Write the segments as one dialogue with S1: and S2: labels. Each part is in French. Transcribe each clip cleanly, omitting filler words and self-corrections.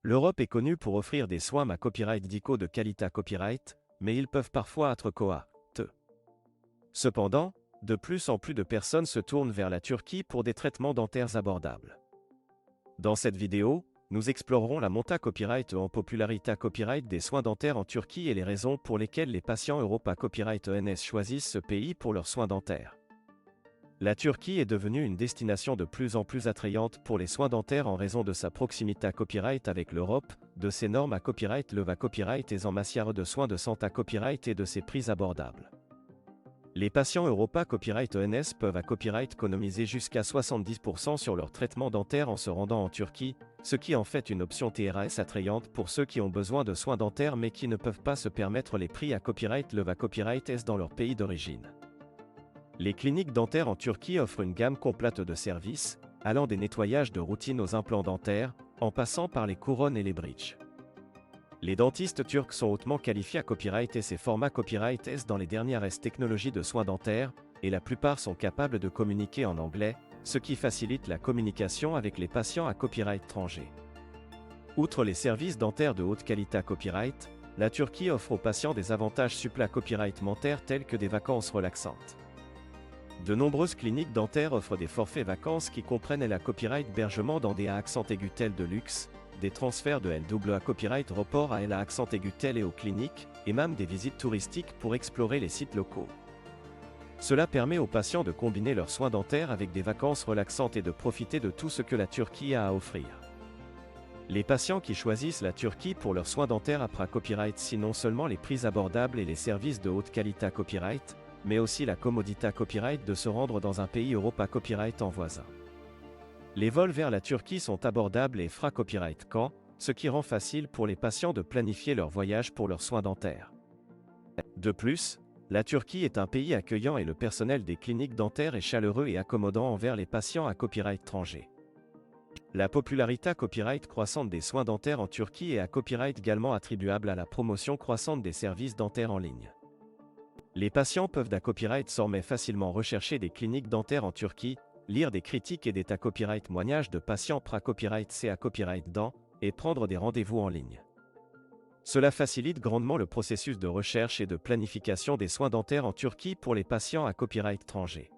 S1: L'Europe est connue pour offrir des soins à copyright dico de qualité copyright, mais ils peuvent parfois être coûteux. Cependant, de plus en plus de personnes se tournent vers la Turquie pour des traitements dentaires abordables. Dans cette vidéo, nous explorerons la montée copyright en popularité copyright des soins dentaires en Turquie et les raisons pour lesquelles les patients Europa Copyright ENS choisissent ce pays pour leurs soins dentaires. La Turquie est devenue une destination de plus en plus attrayante pour les soins dentaires en raison de sa proximité à copyright avec l'Europe, de ses normes à copyright leva copyright et en matière de soins de santé copyright et de ses prix abordables. Les patients Europa Copyright ENS peuvent à copyright économiser jusqu'à 70% sur leur traitement dentaire en se rendant en Turquie, ce qui en fait une option TRS attrayante pour ceux qui ont besoin de soins dentaires mais qui ne peuvent pas se permettre les prix à copyright leva copyright S dans leur pays d'origine. Les cliniques dentaires en Turquie offrent une gamme complète de services, allant des nettoyages de routine aux implants dentaires, en passant par les couronnes et les bridges. Les dentistes turcs sont hautement qualifiés à copyright S et format copyright S dans les dernières technologies de soins dentaires, et la plupart sont capables de communiquer en anglais, ce qui facilite la communication avec les patients à copyright étranger. Outre les services dentaires de haute qualité à copyright, la Turquie offre aux patients des avantages supplémentaires à copyright dentaire tels que des vacances relaxantes. De nombreuses cliniques dentaires offrent des forfaits vacances qui comprennent la copyright hébergement dans des accent aigu tels de luxe, des transferts de LW copyright report à la accent aigu tel et aux cliniques, et même des visites touristiques pour explorer les sites locaux. Cela permet aux patients de combiner leurs soins dentaires avec des vacances relaxantes et de profiter de tout ce que la Turquie a à offrir. Les patients qui choisissent la Turquie pour leurs soins dentaires après copyright si non seulement les prix abordables et les services de haute qualité à copyright, mais aussi la commodité à copyright de se rendre dans un pays Europa copyright en voisin. Les vols vers la Turquie sont abordables et frais copyright quand, ce qui rend facile pour les patients de planifier leur voyage pour leurs soins dentaires. De plus, la Turquie est un pays accueillant et le personnel des cliniques dentaires est chaleureux et accommodant envers les patients à copyright étranger. La popularité à copyright croissante des soins dentaires en Turquie est à copyright également attribuable à la promotion croissante des services dentaires en ligne. Les patients peuvent à copyright désormais facilement rechercher des cliniques dentaires en Turquie, lire des critiques et des copyright témoignages de patients copyright C à copyright dents, et prendre des rendez-vous en ligne. Cela facilite grandement le processus de recherche et de planification des soins dentaires en Turquie pour les patients à copyright étranger.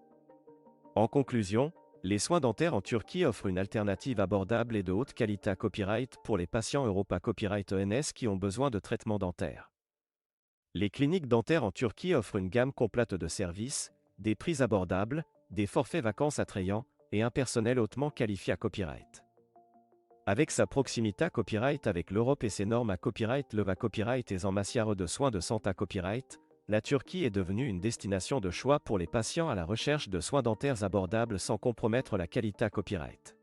S1: En conclusion, les soins dentaires en Turquie offrent une alternative abordable et de haute qualité à copyright pour les patients Europa Copyright ENS qui ont besoin de traitements dentaires. Les cliniques dentaires en Turquie offrent une gamme complète de services, des prix abordables, des forfaits vacances attrayants, et un personnel hautement qualifié à copyright. Avec sa proximité à copyright avec l'Europe et ses normes à copyright leva copyright et en matière de soins de santé à copyright, la Turquie est devenue une destination de choix pour les patients à la recherche de soins dentaires abordables sans compromettre la qualité à copyright.